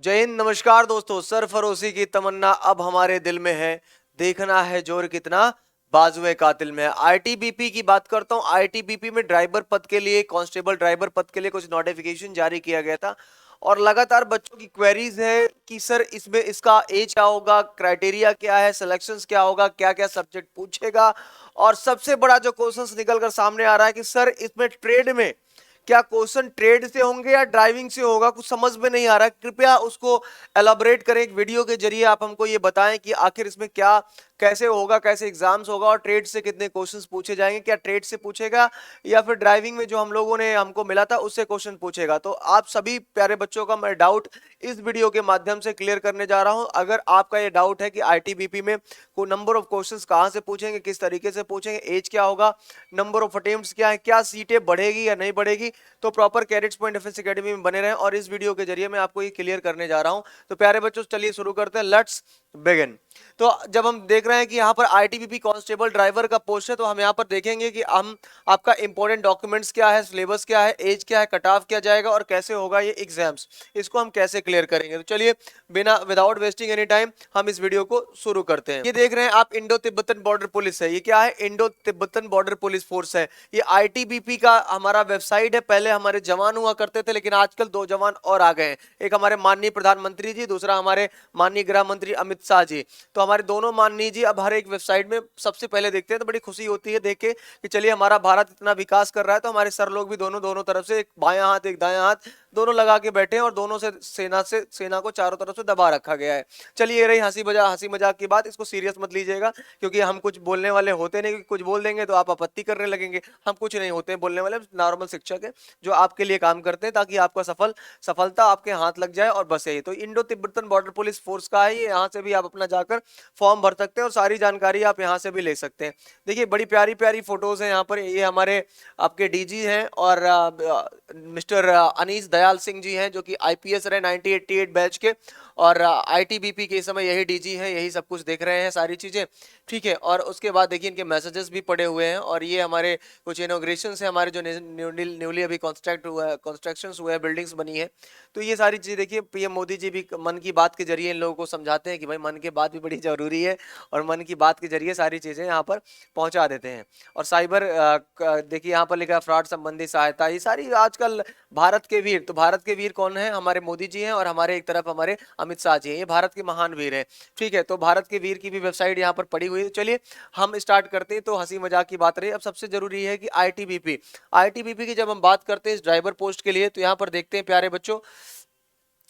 जय हिंद, नमस्कार दोस्तों। सरफरोशी की तमन्ना अब हमारे दिल में है, देखना है जोर कितना बाजुए कातिल में है। आईटीबीपी की बात करता हूं। आईटीबीपी में ड्राइवर पद के लिए, कांस्टेबल ड्राइवर पद के लिए कुछ नोटिफिकेशन जारी किया गया था और लगातार बच्चों की क्वेरीज है कि सर इसमें इसका एज क्या होगा, क्राइटेरिया क्या है, सिलेक्शंस क्या होगा, क्या क्या सब्जेक्ट पूछेगा। और सबसे बड़ा जो क्वेश्चंस निकल कर सामने आ रहा है कि सर इसमें ट्रेड में क्या क्वेश्चन ट्रेड से होंगे या ड्राइविंग से होगा, कुछ समझ में नहीं आ रहा है। कृपया उसको एलाबोरेट करें, एक वीडियो के जरिए आप हमको ये बताएं कि आखिर इसमें क्या कैसे होगा, कैसे एग्जाम्स होगा और ट्रेड से कितने क्वेश्चंस पूछे जाएंगे, क्या ट्रेड से पूछेगा या फिर ड्राइविंग में जो हम लोगों ने हमको मिला था उससे क्वेश्चन पूछेगा। तो आप सभी प्यारे बच्चों का मैं डाउट इस वीडियो के माध्यम से क्लियर करने जा रहा हूं। अगर आपका ये डाउट है कि आईटीबीपी में को नंबर ऑफ क्वेश्चंस कहां से पूछेंगे, किस तरीके से पूछेंगे, एज क्या होगा, नंबर ऑफ अटेम्प्ट्स क्या है, क्या सीटें बढ़ेगी या नहीं बढ़ेगी, तो proper cadets point defence academy में बने रहें और इस वीडियो के जरिए मैं आपको ये क्लियर करने जा रहा हूं। तो प्यारे बच्चों चलिए शुरू करते हैं, लेट्स बिगिन। तो जब हम देख रहे हैं कि यहाँ पर आईटीबीपी कांस्टेबल ड्राइवर का पोस्ट है, तो हम यहाँ पर देखेंगे कि हम आपका इंपॉर्टेंट डॉक्यूमेंट्स क्या है, सिलेबस क्या है, एज क्या है, कट ऑफ क्या जाएगा और कैसे होगा ये एग्जाम्स, इसको हम कैसे क्लियर करेंगे। तो चलिए बिना विदाउट वेस्टिंग एनी टाइम हम इस वीडियो को शुरू करते हैं। ये देख रहे हैं आप, इंडो तिब्बतन बॉर्डर पुलिस है। ये क्या है? Indo Tibetan border police force है। ये आईटीबीपी का हमारा वेबसाइट है। पहले हमारे जवान हुआ करते थे, लेकिन आजकल दो जवान और आ गए हैं। एक हमारे माननीय प्रधानमंत्री जी, दूसरा हमारे माननीय गृह मंत्री अमित शाह जी। तो हमारे दोनों माननीय जी अब हर एक वेबसाइट में सबसे पहले देखते हैं, तो बड़ी खुशी होती है देख के कि चलिए हमारा भारत इतना विकास कर रहा है। तो हमारे सर लोग भी दोनों दोनों तरफ से, एक बायां हाथ एक दायां हाथ दोनों लगा के बैठे हैं और दोनों से सेना को चारों तरफ से दबा रखा गया है। चलिए ये रही हंसी मजाक की बात, इसको सीरियस मत लीजिएगा क्योंकि हम कुछ बोलने वाले होते नहीं, कुछ बोल देंगे तो आप आपत्ति करने लगेंगे। हम कुछ नहीं होते हैं बोलने वाले, नॉर्मल शिक्षक है जो आपके लिए काम करते हैं ताकि आपका सफलता आपके हाथ लग जाए और बस यही। तो Indo Tibetan border police force का है ये। यहाँ से भी आप अपना जाकर फॉर्म भर सकते हैं और सारी जानकारी आप यहाँ से भी ले सकते हैं। देखिए बड़ी प्यारी प्यारी फोटोज हैं यहाँ पर। ये हमारे आपके डीजी हैं और मिस्टर अनीस दयाल सिंह जी हैं जो कि आईपीएस रहे 1988 बैच के और आईटीबीपी के समय यही डीजी हैं, यही सब कुछ देख रहे हैं सारी चीजें, ठीक है। और उसके बाद देखिए इनके मैसेजेस भी पड़े हुए हैं और ये हमारे कुछ इनोग्रेशन है, हमारे जो न्यूली अभी कंस्ट्रक्शन हुए हैं, बिल्डिंग्स बनी है। तो ये सारी चीजें देखिए पीएम मोदी जी भी मन की बात के जरिए इन लोगों को समझाते हैं कि भाई मन की बात भी बड़ी जरूरी है और मन की बात के जरिए सारी चीजें यहाँ पर पहुंचा देते हैं। और साइबर देखिए यहाँ पर लिखा है फ्रॉड संबंधी सहायता, ये सारी आजकल भारत के वीर। तो भारत के वीर कौन है? हमारे मोदी जी हैं और हमारे एक तरफ हमारे अमित शाह जी हैं। ये भारत के महान वीर हैं, ठीक है। तो भारत के वीर की भी वेबसाइट यहाँ पर पड़ी हुई है। चलिए हम स्टार्ट करते हैं। तो हंसी मजाक की बात रही, अब सबसे जरूरी है कि आईटीबीपी की जब हम बात करते हैं इस ड्राइवर पोस्ट के लिए, तो यहाँ पर देखते हैं प्यारे बच्चों,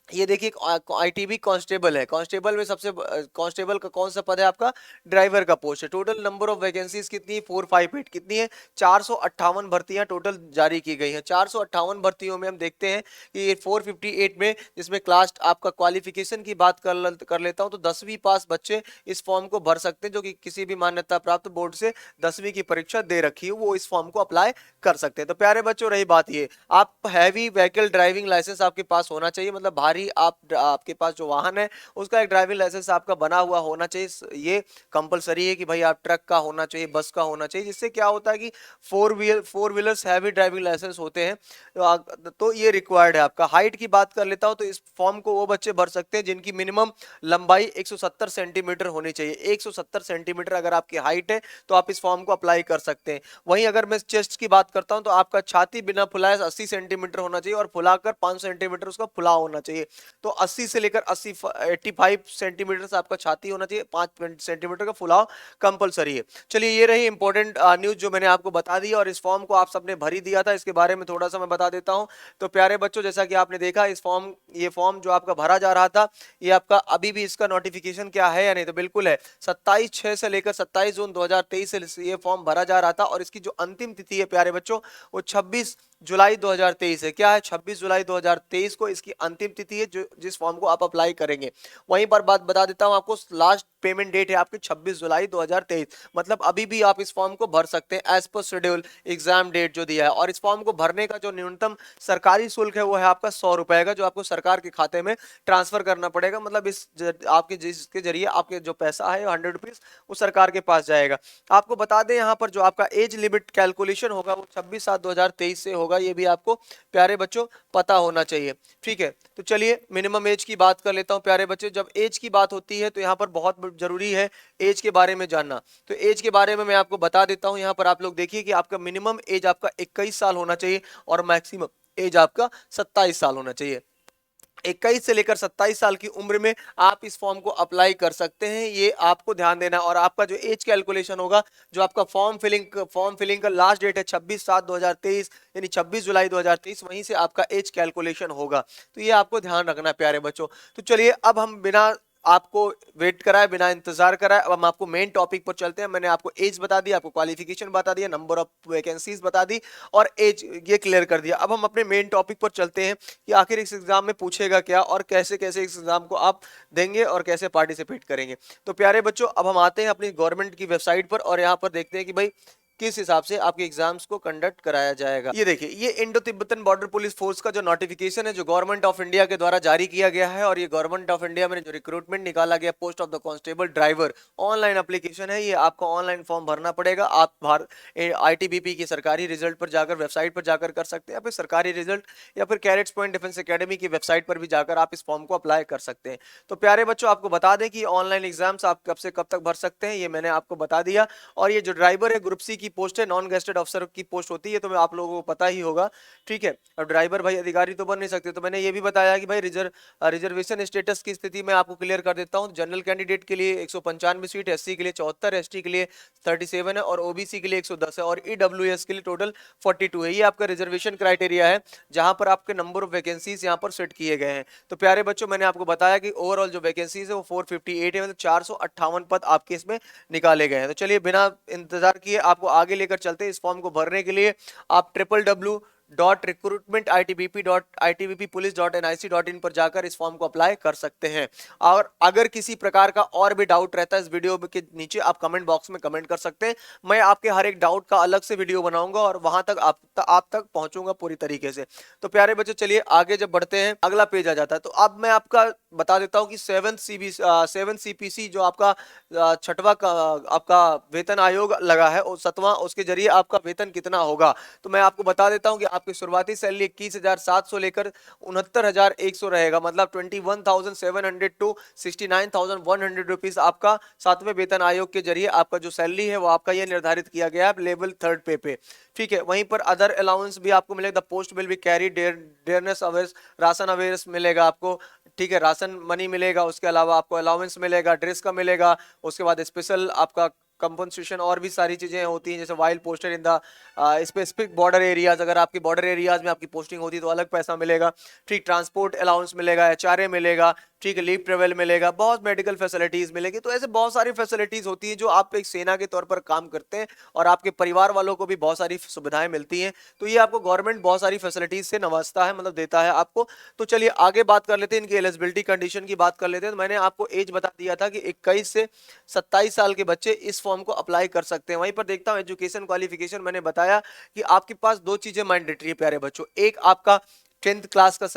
ये देखिए आईटीबी कांस्टेबल है। कांस्टेबल में सबसे कांस्टेबल का कौन सा पद है? आपका ड्राइवर का पोस्ट है। टोटल नंबर ऑफ वैकेंसीज कितनी है? 458 कितनी है? 458 भर्तियां टोटल जारी की गई हैं। 458 भर्तियों में हम देखते हैं कि ये 458 में, जिसमें क्लास आपका क्वालिफिकेशन की बात कर लेता हूं, तो 10वीं पास बच्चे इस फॉर्म को भर सकते हैं, जो कि किसी भी मान्यता प्राप्त बोर्ड से 10वीं की परीक्षा दे रखी है, वो इस फॉर्म को अप्लाई कर सकते हैं। तो प्यारे बच्चों रही बात ये, आप हैवी व्हीकल ड्राइविंग लाइसेंस आपके पास होना चाहिए, मतलब भारी आपके पास जो वाहन है उसका एक ड्राइविंग लाइसेंस आपका बना हुआ होना चाहिए। ये कंपलसरी है कि भाई आप ट्रक का होना चाहिए, बस का होना चाहिए। जिससे क्या होता है कि four wheelers heavy driving licence होते हैं, तो ये रिक्वायर्ड है। आपका हाइट की बात कर लेता हूं, तो इस फॉर्म को वो बच्चे भर सकते हैं जिनकी मिनिमम लंबाई 170 सेंटीमीटर होनी चाहिए। 170 सेंटीमीटर अगर आपकी हाइट है तो आप इस फॉर्म को अप्लाई कर सकते हैं। वहीं अगर मैं चेस्ट की बात करता हूं, तो आपका छाती बिना फुलाए 80 सेंटीमीटर होना चाहिए और फुलाकर 5 सेंटीमीटर उसका फुला होना चाहिए। तो 80 से लेकर 85 सेंटीमीटर से आपका छाती होना चाहिए, 5 सेंटीमीटर का फुलाव कंपलसरी है। चलिए ये रही इंपॉर्टेंट न्यूज जो मैंने आपको बता दी और इस फॉर्म को आप सबने भर ही दिया था, इसके बारे में थोड़ा सा मैं बता देता हूं। तो प्यारे बच्चों जैसा कि आपने देखा ये फॉर्म जो आपका भरा जा रहा था, ये आपका अभी भी इसका नोटिफिकेशन क्या है या नहीं? तो बिल्कुल है। 27/6 से लेकर 27 जून 2023 से ये फॉर्म भरा जा रहा था और इसकी जो अंतिम तिथि है प्यारे बच्चों, वो 26 जुलाई 2023 है। क्या है? 26 जुलाई 2023 को इसकी अंतिम तिथि है, जो जिस फॉर्म को आप अप्लाई करेंगे। वहीं पर बात बता देता हूं आपको, लास्ट पेमेंट डेट है आपकी 26 जुलाई 2023, मतलब अभी भी आप इस फॉर्म को भर सकते हैं as per schedule exam date जो दिया है। और इस फॉर्म को भरने का जो न्यूनतम सरकारी शुल्क है वो है आपका 100 रुपए का, जो आपको सरकार के खाते में ट्रांसफर करना पड़ेगा। मतलब आपके जिसके जरिए आपके जो पैसा है 100 रुपीज वो सरकार के पास जाएगा। आपको बता दें यहाँ पर जो आपका एज लिमिट कैलकुलेशन होगा वो 26/7/2023 से होगा, ये भी आपको प्यारे बच्चों पता होना चाहिए। ठीक है, तो चलिए मिनिमम एज की बात कर लेता हूँ प्यारे बच्चे। जब एज की बात होती है तो यहाँ पर बहुत जरूरी है एज के बारे में जानना। तो एज के बारे में मैं आपको बता देता हूँ। यहाँ पर आप लोग देखिए कि आपका मिनिमम एज आपका 21 साल होना चाहिए और मैक्सिमम एज आपका 27 साल होना चाहिए। 21 से लेकर 27 साल की उम्र में आप इस फॉर्म को अप्लाई कर सकते हैं, ये आपको ध्यान देना। और आपका जो एज कैलकुलेशन होगा, जो आपका फॉर्म फिलिंग का लास्ट डेट है 26/7/2023 यानी 26 जुलाई 2023, वहीं से आपका एज कैलकुलेशन होगा। तो ये आपको ध्यान रखना है प्यारे बच्चों। तो चलिए अब हम बिना आपको वेट कराए, बिना इंतजार कराए, अब हम आपको मेन टॉपिक पर चलते हैं। मैंने आपको एज बता दिया, आपको क्वालिफिकेशन बता दिया, नंबर ऑफ वैकेंसीज बता दी और एज ये क्लियर कर दिया। अब हम अपने मेन टॉपिक पर चलते हैं कि आखिर इस एग्जाम में पूछेगा क्या और कैसे कैसे इस एग्जाम को आप देंगे और कैसे पार्टिसिपेट करेंगे। तो प्यारे बच्चों अब हम आते हैं अपनी गवर्नमेंट की वेबसाइट पर और यहाँ पर देखते हैं कि भाई किस हिसाब से आपके एग्जाम्स को कंडक्ट कराया जाएगा। ये देखिए, ये Indo Tibetan border police force का जो नोटिफिकेशन है जो गवर्नमेंट ऑफ इंडिया के द्वारा जारी किया गया है, और ये गवर्नमेंट ऑफ इंडिया में जो रिक्रूटमेंट निकाला गया post of the constable driver online application है, ये आपको ऑनलाइन फॉर्म भरना पड़ेगा। आप आईटीबीपी की सरकारी रिजल्ट पर जाकर वेबसाइट पर जाकर कर सकते हैं, या फिर सरकारी रिजल्ट या फिर कैडेट्स पॉइंट डिफेंस एकेडमी की वेबसाइट पर भी जाकर आप इस फॉर्म को अप्लाई कर सकते हैं। तो प्यारे बच्चों आपको बता दें कि ऑनलाइन एग्जाम्स आप कब से कब तक भर सकते हैं ये मैंने आपको बता दिया। और ये जो ड्राइवर है ग्रुप सी की पोस्ट है, नॉन गेस्टेड ऑफिसर की पोस्ट होती है, तो आप लोगों को पता ही होगा। ठीक है, अब ड्राइवर भाई अधिकारी तो बन नहीं सकते, तो मैंने ये भी बताया कि भाई रिजर्वेशन स्टेटस की स्थिति में आपको क्लियर कर देता हूं। जनरल कैंडिडेट के लिए 195 सीट, एससी के लिए 74, एसटी के लिए 37 है और ओबीसी के लिए 110 है और ईडब्ल्यूएस के लिए टोटल 42 है। ये आपका रिजर्वेशन क्राइटेरिया है जहां पर आपके नंबर ऑफ वैकेंसीज यहां पर सेट किए गए हैं। तो प्यारे बच्चों मैंने आपको बताया कि ओवरऑल जो वैकेंसीज है वो 458 है, मतलब 458 पद आपके इसमें निकाले गए हैं। तो चलिए बिना इंतजार किए आपको आगे लेकर चलते हैं। इस फॉर्म को भरने के लिए आप www.recruitment.itbp.pulice.nic.in पर जाकर इस फॉर्म को अप्लाई कर सकते हैं। और अगर किसी प्रकार का और भी डाउट रहता है इस वीडियो के नीचे आप कमेंट बॉक्स में कमेंट कर सकते हैं। मैं आपके हर एक डाउट का अलग से वीडियो बनाऊंगा और वहां तक आप तक पहुंचूंगा पूरी तरीके से। तो प्यारे बच्चों चलिए आगे जब बढ़ते हैं, अगला पेज आ जाता है। तो अब मैं आपका बता देता हूं कि 7 CPC जो आपका छठवां आपका वेतन आयोग लगा है और 7वां, उसके जरिए आपका वेतन कितना होगा। तो मैं आपको बता देता हूं कि आपकी शुरुआती सैलरी 21,700 लेकर 69,100 रहेगा, मतलब 21,700 टू 69,100 रुपीज आपका 7वें वेतन आयोग के जरिए आपका जो सैलरी है वो आपका ये निर्धारित किया गया है लेवल 3rd पे। ठीक है, वहीं पर अदर अलाउंस भी आपको मिलेगा। The post will be carry dearness arrears, ration arrears मिलेगा आपको। ठीक है, राशन मनी मिलेगा, उसके अलावा आपको अलाउंस मिलेगा, ड्रेस का मिलेगा, उसके बाद स्पेशल आपका कंपनसेशन और भी सारी चीजें होती हैं, जैसे wild poster in the specific border areas, अगर आपकी बॉर्डर एरियाज में आपकी पोस्टिंग होती है तो अलग पैसा मिलेगा। ठीक, ट्रांसपोर्ट अलाउंस मिलेगा, एचआरए मिलेगा, ठीक है, लीव ट्रेवल मिलेगा, बहुत मेडिकल फैसिलिटीज मिलेगी। तो ऐसे बहुत सारी फैसिलिटीज होती है जो आप एक सेना के तौर पर काम करते हैं और आपके परिवार वालों को भी बहुत सारी सुविधाएं मिलती हैं। तो ये आपको गवर्नमेंट बहुत सारी फैसिलिटीज से नवाजता है, मतलब देता है आपको। तो चलिए आगे बात कर लेते हैं, इनकी एलिजिबिलिटी कंडीशन की बात कर लेते हैं। तो मैंने आपको एज बता दिया था कि 21 से 27 साल के बच्चे इस फॉर्म को अप्लाई कर सकते हैं। वहीं पर देखता हूं एजुकेशन क्वालिफिकेशन, मैंने बताया कि आपके पास दो चीजें मैंडेटरी है प्यारे बच्चों, एक आपका 10th क्लास का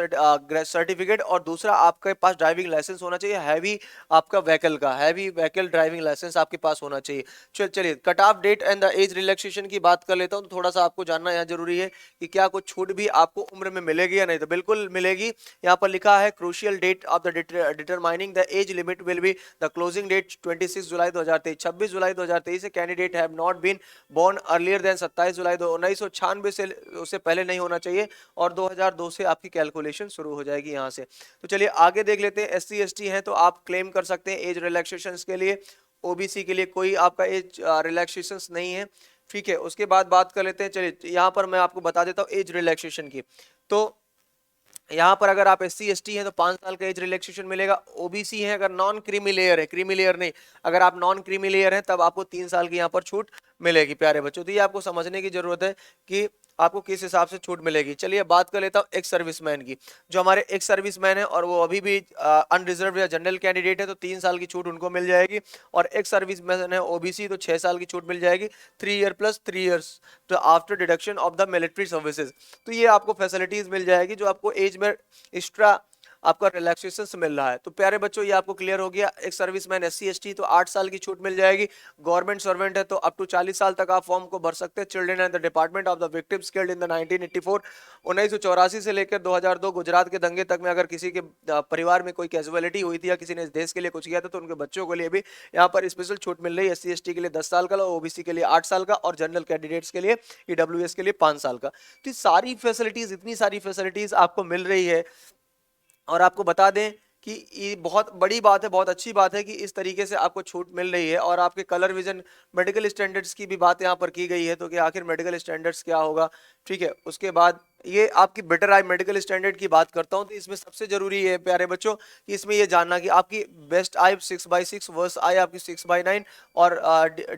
सर्टिफिकेट और दूसरा आपके पास ड्राइविंग लाइसेंस होना चाहिए, हैवी आपका व्हीकल का, हैवी व्हीकल ड्राइविंग लाइसेंस आपके पास होना चाहिए। चलिए cut off date and the age relaxation की बात कर लेता हूं। तो थोड़ा सा आपको जानना यहाँ जरूरी है कि क्या कुछ छूट भी आपको उम्र में मिलेगी या नहीं। तो बिल्कुल मिलेगी। यहाँ पर लिखा है crucial date of the determining the age limit will be the closing date 26 July 2023, 26 July 2023 से candidate have not been born earlier than 27 July 1996 से उससे पहले नहीं होना चाहिए और 2002 से आपकी कैलकुलेशन शुरू हो जाएगी यहाँ से। तो चलिए आगे देख लेते हैं। एससी एसटी हैं तो आप क्लेम कर सकते हैं एज रिलैक्सेशन के लिए। ओबीसी के लिए कोई आपका एज रिलैक्सेशन नहीं है। ठीक है, उसके बाद बात कर लेते हैं। चलिए यहाँ पर मैं आपको बता देता हूँ एज रिलैक्सेशन की। तो यहाँ पर अगर आप एससी एसटी हैं तो 5 साल का एज रिलैक्सेशन मिलेगा। ओबीसी है अगर नॉन क्रीमी लेयर है, क्रीमी लेयर नहीं, अगर आप नॉन क्रीमी लेयर हैं तब आपको 3 साल की यहाँ पर छूट मिलेगी प्यारे बच्चों। तो ये आपको समझने की जरूरत है कि आपको किस हिसाब से छूट मिलेगी। चलिए बात कर लेता हूँ एक्स सर्विसमैन की। जो हमारे एक्स सर्विसमैन है और वो अभी भी अनरिजर्व या जनरल कैंडिडेट है तो 3 साल की छूट उनको मिल जाएगी, और एक्स सर्विसमैन है ओबीसी तो 6 साल की छूट मिल जाएगी, 3 ईयर प्लस 3 ईयर्स तो after deduction of the military services. तो ये आपको फैसिलिटीज मिल जाएगी जो आपको एज में एक्स्ट्रा आपका रिलैक्सेशन मिल रहा है। तो प्यारे बच्चों ये आपको क्लियर हो गया। एक सर्विसमैन एससी एसटी तो 8 साल की छूट मिल जाएगी। गवर्नमेंट सर्वेंट है तो अप टू 40 साल तक आप फॉर्म को भर सकते हैं। Children and the department of the victims killed in the 1984, 1984 से लेकर 2002 गुजरात के दंगे तक में अगर किसी के परिवार में कोई कैजुअलिटी हुई थी या किसी ने इस देश के लिए कुछ किया था तो उनके बच्चों के लिए भी यहाँ पर स्पेशल छूट मिल रही है। एससी एसटी के लिए 10 साल का, ओबीसी के लिए 8 साल का, और जनरल कैंडिडेट्स के लिए ईडब्ल्यूएस के लिए 5 साल का। तो सारी फैसिलिटीज, इतनी सारी फैसिलिटीज आपको मिल रही है। और आपको बता दें कि ये बहुत बड़ी बात है, बहुत अच्छी बात है कि इस तरीके से आपको छूट मिल रही है। और आपके कलर विजन मेडिकल स्टैंडर्ड्स की भी बात यहाँ पर की गई है, तो कि आखिर मेडिकल स्टैंडर्ड्स क्या होगा, ठीक है। उसके बाद ये आपकी बेटर आई मेडिकल स्टैंडर्ड की बात करता हूँ तो इसमें सबसे जरूरी है प्यारे बच्चों कि इसमें ये जानना कि आपकी बेस्ट आई 6/6, वर्स्ट आई आपकी 6/9, और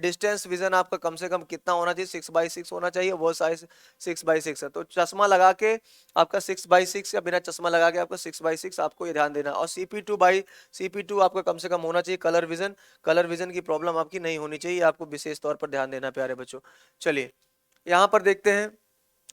डिस्टेंस विजन आपका कम से कम कितना होना चाहिए, 6/6 होना चाहिए, वर्स्ट आई 6/6 है। तो चश्मा लगा के आपका 6/6 या बिना चश्मा लगा के आपका 6/6 आपको ये ध्यान देना। और CP2 आपका कम से कम होना चाहिए कलर विजन की प्रॉब्लम आपकी नहीं होनी चाहिए, आपको विशेष तौर पर ध्यान देना प्यारे बच्चों। चलिए यहाँ पर देखते हैं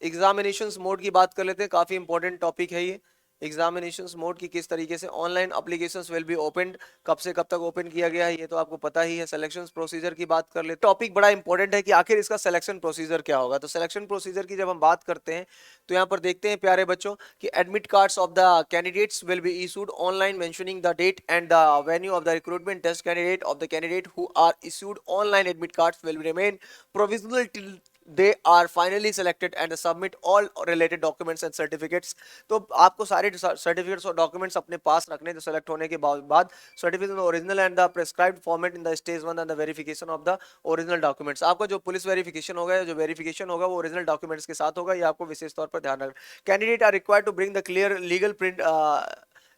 एग्जामिनेशंस मोड की बात कर लेते हैं। काफी इंपॉर्टेंट टॉपिक है ये एग्जामिनेशंस मोड की, किस तरीके से online applications will be open, कब से कब तक ओपन किया गया है ये तो आपको पता ही है। सिलेक्शन प्रोसीजर की बात कर ले, टॉपिक बड़ा इंपॉर्टेंट है कि आखिर इसका सिलेक्शन प्रोसीजर क्या होगा। तो सिलेक्शन प्रोसीजर की जब हम बात करते हैं तो यहाँ पर देखते हैं प्यारे बच्चों कि admit cards of the candidates will be issued online mentioning the date and the venue of the recruitment test candidate of the candidate who are issued online admit cards will remain provisional till they are finally selected and submit all related documents and certificates। तो आपको सारे certificates और documents अपने पास रखने जो select होने के बाद certificate original and the prescribed format in the stage 1 and the verification of the original documents. आपका जो पुलिस वेरिफिकेशन होगा, जो वेरिफिकेशन होगा वो ओरिजिनल डॉक्यूमेंट्स के साथ होगा, ये आपको विशेष तौर पर ध्यान रखना। Candidate are required to bring the clear legal print,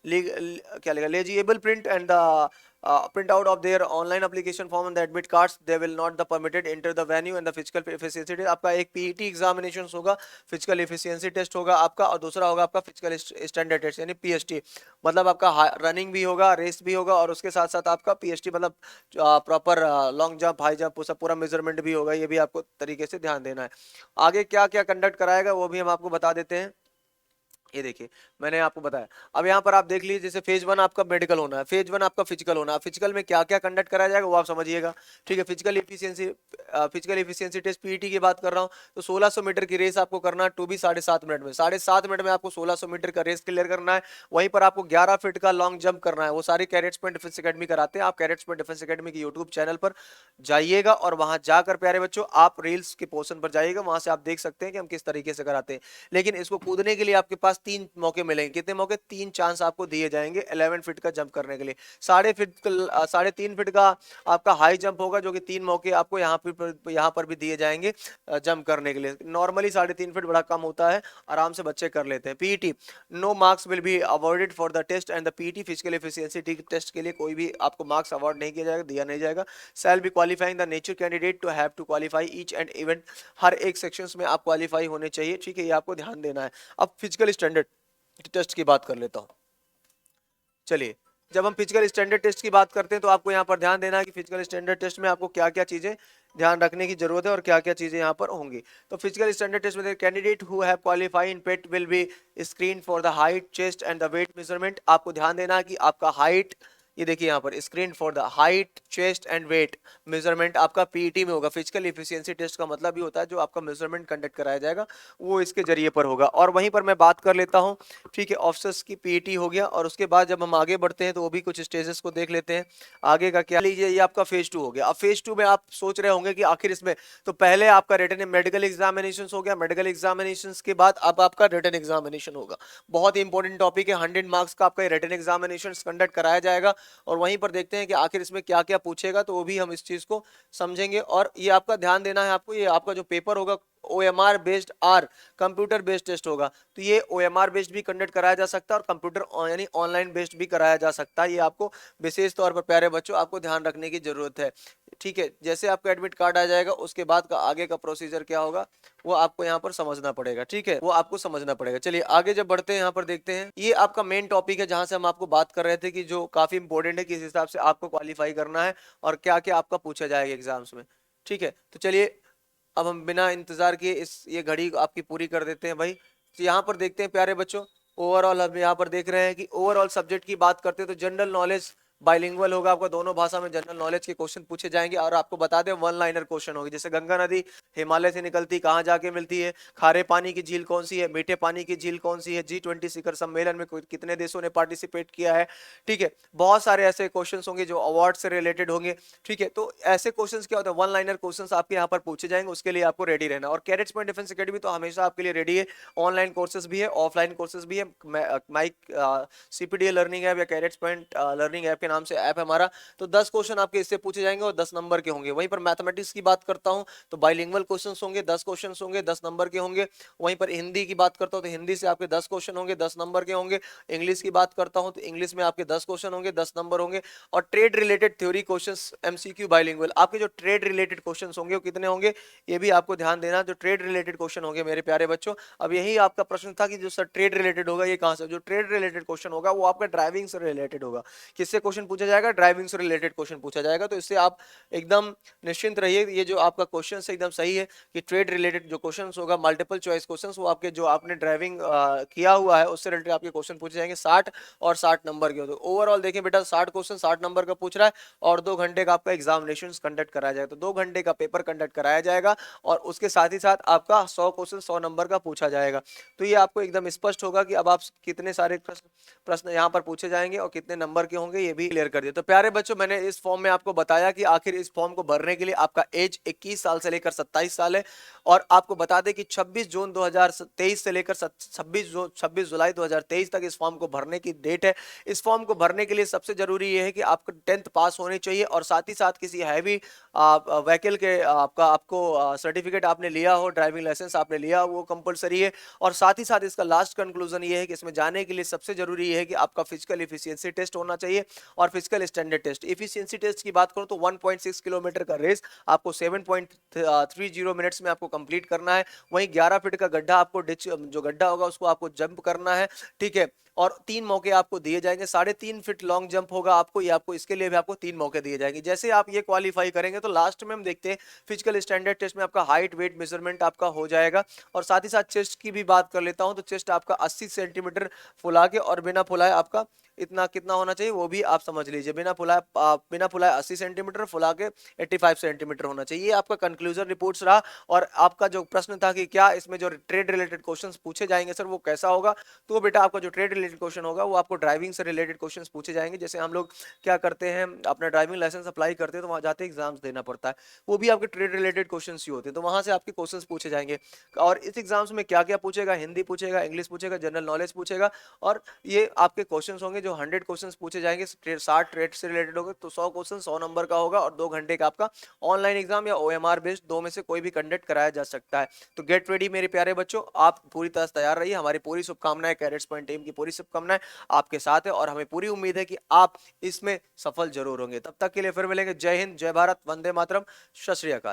क्या लिखा, legible print and the printout of their online application form and the admit cards। they will not the permitted enter the venue and the physical efficiency test। आपका एक PET examination होगा, physical efficiency test होगा आपका, और दूसरा होगा आपका physical standard test यानी PST। मतलब आपका रनिंग भी होगा, रेस भी होगा, और उसके साथ साथ आपका PST मतलब proper long jump, high jump, पूरा मेजरमेंट भी होगा। ये भी आपको तरीके से ध्यान देना है। आगे क्या क्या कंडक्ट कराएगा वो भी हम आपको बता देते हैं। ये देखिए मैंने आपको बताया। अब यहाँ पर आप देख लीजिए, जैसे फेज 1 आपका मेडिकल होना है, फेज 1 आपका फिजिकल होना है। फिजिकल में क्या क्या कंडक्ट कराया जाएगा वो आप समझिएगा, ठीक है। फिजिकल एफिशिएंसी टेस्ट पीईटी की बात कर रहा हूँ तो 1600 मीटर की रेस आपको करना है, टू भी 7.5 मिनट में। 7.5 मिनट में आपको 1600 मीटर का रेस क्लियर करना है। वहीं पर आपको 11 फीट का लॉन्ग जंप करना है। वो सारे कैडेट्स में डिफेंस अकेडमी कराते हैं। आप कैडेट्स में डिफेंस अकेडमी की यूट्यूब चैनल पर जाइएगा और वहां जाकर प्यारे बच्चों आप रील्स के पोर्शन पर जाइएगा, वहां से आप देख सकते हैं कि हम किस तरीके से कराते हैं। लेकिन इसको कूदने के लिए आपके पास 3 मौके मिलेंगे। कितने मौके? 3 चांस आपको दिए जाएंगे 11 फीट का जंप करने के लिए। 3.5 फीट का आपका हाई जंप होगा, जो कि 3 मौके आपको यहाँ पर भी दिए जाएंगे जंप करने के लिए। नॉर्मली 3.5 फीट बड़ा कम होता है, आराम से बच्चे कर लेते हैं। PET no marks will be awarded for the test and the PET physical efficiency test के लिए कोई भी आपको मार्क्स अवार्ड नहीं किया जाएगा, दिया नहीं जाएगा। Shall be qualifying the nature candidate to have to qualify each and event. हर एक सेक्शंस में आप क्वालिफाई होने चाहिए, ठीक है, ये आपको ध्यान देना है। अब फिजिकल स्टैंडर्ड टेस्ट की बात कर लेता हूं। चलिए जब हम फिजिकल स्टैंडर्ड टेस्ट की बात करते हैं तो आपको यहाँ पर ध्यान देना है कि फिजिकल स्टैंडर्ड टेस्ट में आपको क्या क्या चीजें ध्यान रखने की जरूरत है और क्या क्या चीजें यहाँ पर होंगी। तो फिजिकल स्टैंडर्ड टेस्ट में candidate who have qualified in pet will be screen for the height, chest and the weight measurement. आपको ध्यान देना है कि आपका हाइट, ये देखिए यहाँ पर screen for the height, chest and weight measurement आपका पीईटी में होगा। फिजिकल एफिशिएंसी टेस्ट का मतलब ही होता है जो आपका मेजरमेंट कंडक्ट कराया जाएगा वो इसके जरिए पर होगा। और वहीं पर मैं बात कर लेता हूँ, ठीक है, ऑफिसर्स की पीईटी हो गया। और उसके बाद जब हम आगे बढ़ते हैं तो वो भी कुछ स्टेजेस को देख लेते हैं। आगे का क्या लीजिए, ये आपका फेज 2 हो गया। अब फेज 2 में आप सोच रहे होंगे कि आखिर इसमें तो पहले आपका रिटन मेडिकल एग्जामिनेशन हो गया, मेडिकल एग्जामिनेशन के बाद अब आपका रिटन एग्जामिनेशन होगा। बहुत ही इंपॉर्टेंट टॉपिक है, 100 मार्क्स का आपका रिटन एग्जामिनेशन कंडक्ट कराया जाएगा। और वहीं पर देखते हैं कि आखिर इसमें क्या क्या पूछेगा, तो वो भी हम इस चीज को समझेंगे। और ये आपका ध्यान देना है आपको, ये आपका जो पेपर होगा OMR based or computer based test होगा। तो ये OMR बेस्ड भी कंडक्ट कराया जा सकता है और कंप्यूटर यानी ऑनलाइन बेस्ड भी कराया जा सकता है। ये आपको विशेष तौर पर प्यारे बच्चों आपको ध्यान रखने की जरूरत है। ठीक है। जैसे आपका एडमिट कार्ड आ जाएगा उसके बाद का आगे का प्रोसीजर क्या होगा वो आपको यहाँ पर समझना पड़ेगा, ठीक है, वो आपको समझना पड़ेगा। चलिए आगे जब बढ़ते हैं यहाँ पर देखते हैं, ये आपका मेन टॉपिक है जहां से हम आपको बात कर रहे थे कि जो काफी इंपॉर्टेंट है किस हिसाब से आपको क्वालिफाई करना है और क्या क्या आपका पूछा जाएगा एग्जाम्स में, ठीक है। तो चलिए अब हम बिना इंतजार किए इस ये घड़ी आपकी पूरी कर देते हैं भाई। तो यहाँ पर देखते हैं प्यारे बच्चों, ओवरऑल हम यहाँ पर देख रहे हैं कि ओवरऑल सब्जेक्ट की बात करते हैं तो जनरल नॉलेज बाइलिंगुअल होगा, आपका दोनों भाषा में जनरल नॉलेज के क्वेश्चन पूछे जाएंगे और आपको बता दें वन लाइनर क्वेश्चन होगी। जैसे गंगा नदी हिमालय से निकलती कहाँ जाके मिलती है, खारे पानी की झील कौन सी है, मीठे पानी की झील कौन सी है, G20 शिखर सम्मेलन में कितने देशों ने पार्टिसिपेट किया है, ठीक है। बहुत सारे ऐसे क्वेश्चंस होंगे जो अवार्ड से रिलेटेड होंगे, ठीक है। तो ऐसे क्वेश्चंस क्या होते हैं, वन लाइनर क्वेश्चंस आपके यहाँ पर पूछे जाएंगे, उसके लिए आपको रेडी रहना। और कैडेट्स पॉइंट डिफेंस एकेडमी तो हमेशा आपके लिए रेडी है, ऑनलाइन कोर्सेज भी है, ऑफलाइन कोर्सेज भी है। माइक CPDA लर्निंग ऐप या कैडेट्स पॉइंट लर्निंग ऐप के नाम से ऐप है हमारा। तो 10 क्वेश्चन आपके इससे पूछे जाएंगे और 10 नंबर के होंगे। वहीं पर मैथमेटिक्स की बात करता हूं तो बाइलिंगुअल क्वेश्चंस होंगे, 10 क्वेश्चंस होंगे, 10 नंबर के होंगे। वहीं पर हिंदी की बात करता हूं तो हिंदी से आपके 10 क्वेश्चन होंगे, 10 नंबर के होंगे। इंग्लिश की बात करता हूं तो इंग्लिश में आपके 10 क्वेश्चन होंगे, 10 नंबर होंगे। और trade related theory questions MCQ bilingual, आपके जो ट्रेड रिलेटेड क्वेश्चंस होंगे वो कितने होंगे ये भी आपको ध्यान देना। जो ट्रेड रिलेटेड क्वेश्चन होंगे मेरे प्यारे बच्चों, अब यही आपका प्रश्न था कि जो सर ट्रेड रिलेटेड होगा ये कहां से, जो ट्रेड रिलेटेड क्वेश्चन होगा वो आपका ड्राइविंग से रिलेटेड होगा। किससे क्वेश्चन पूछा जाएगा, ड्राइविंग से रिलेटेड क्वेश्चन पूछा जाएगा। तो इससे आप एकदम निश्चिंत रहिए, ये जो आपका क्वेश्चन है एकदम सही है कि ट्रेड रिलेटेड जो क्वेश्चन होगा मल्टीपल चॉइस क्वेश्चन वो आपके जो आपने ड्राइविंग किया हुआ है उससे रिलेटेड आपके क्वेश्चन पूछे जाएंगे 60 और 60 नंबर के। तो ओवरऑल देखें बेटा 60 क्वेश्चन 60 नंबर का पूछ रहा है और 2 घंटे का आपका एग्जामिनेशन कंडक्ट कराया जाएगा। तो 2 घंटे का पेपर कंडक्ट कराया जाएगा और उसके साथ ही साथ आपका 100 क्वेश्चन 100 नंबर का पूछा जाएगा। तो ये आपको एकदम स्पष्ट होगा कि अब आप कितने सारे प्रश्न यहाँ पर पूछे जाएंगे और कितने नंबर के होंगे ये भी क्लियर कर दिया। तो प्यारे बच्चों मैंने इस फॉर्म में आपको बताया कि आखिर इस फॉर्म को भरने के लिए आपका एज 21 साल से लेकर 27 साल है। और आपको बता दें कि 26 जून 2023 से लेकर 26 जुलाई 2023 तक इस फॉर्म को भरने की डेट है। इस फॉर्म को भरने के लिए सबसे जरूरी ये है कि आपको 10th पास होनी चाहिए और साथ ही साथ किसी हैवी व्हीकल के आपको सर्टिफिकेट आपने लिया हो, ड्राइविंग लाइसेंस आपने लिया हो, वो कंपलसरी है। और साथ ही साथ इसका लास्ट कंक्लूजन ये है कि इसमें जाने के लिए सबसे जरूरी ये है कि आपका फिजिकल एफिशिएंसी टेस्ट होना चाहिए और physical standard test. Efficiency test की बात करूं तो 1.6 किलोमीटर का रेस आपको 7.30 मिनट्स में आपको कंप्लीट करना है। वहीं 11 फीट का गड्ढा आपको डिच जो गड्ढा होगा उसको आपको जंप करना है, ठीक है। और 3 मौके आपको दिए जाएंगे, 3.5 फीट लॉन्ग जंप होगा आपको, ये आपको इसके लिए भी आपको 3 मौके दिए जाएंगे। जैसे आप ये क्वालिफाई करेंगे तो लास्ट में हम देखते हैं फिजिकल स्टैंडर्ड टेस्ट में आपका हाइट वेट मेजरमेंट आपका हो जाएगा। और साथ ही साथ चेस्ट की भी बात कर लेता हूं तो चेस्ट आपका 80 सेंटीमीटर फुला के और बिना फुलाए आपका इतना कितना होना चाहिए वो भी आप समझ लीजिए। बिना फुलाए 80 सेंटीमीटर, फुला के 85 सेंटीमीटर होना चाहिए। ये आपका कंक्लूजन रिपोर्ट्स रहा। और आपका जो प्रश्न था कि क्या इसमें जो ट्रेड रिलेटेड क्वेश्चंस पूछे जाएंगे सर वो कैसा होगा, तो बेटा आपका जो ट्रेड रिलेटेड क्वेश्चन होगा वो आपको ड्राइविंग से रिलेटेड क्वेश्चंस पूछे जाएंगे। जैसे हम लोग क्या करते हैं अपना ड्राइविंग लाइसेंस अप्लाई करते हैं तो वहां जाते एग्जाम्स देना पड़ता है, वो भी आपके ट्रेड रिलेटेड क्वेश्चन ही होते हैं। तो वहां से आपके क्वेश्चन पूछे जाएंगे। और इस एग्जाम्स में क्या क्या पूछेगा, हिंदी पूछेगा, इंग्लिश पूछेगा, जनरल नॉलेज पूछेगा। और ये आपके क्वेश्चन होंगे जो 100 क्वेश्चन पूछे जाएंगे 60 ट्रेड से रिलेटेड होंगे। तो 100 क्वेश्चन 100 नंबर का होगा और 2 घंटे का आपका ऑनलाइन एग्जाम या OMR बेस्ड दो में से कोई भी कंडक्ट कराया जा सकता है। तो गेट रेडी मेरे प्यारे बच्चों, आप पूरी तरह से तैयार रहिए। हमारी पूरी शुभकामनाएं, कैडेट्स पॉइंट टीम की पूरी शुभकामनाएं आपके साथ है और हमें पूरी उम्मीद है कि आप इसमें सफल जरूर होंगे। तब तक के लिए फिर मिलेंगे। जय हिंद, जय भारत, वंदे मातरम, सत श्री अकाल।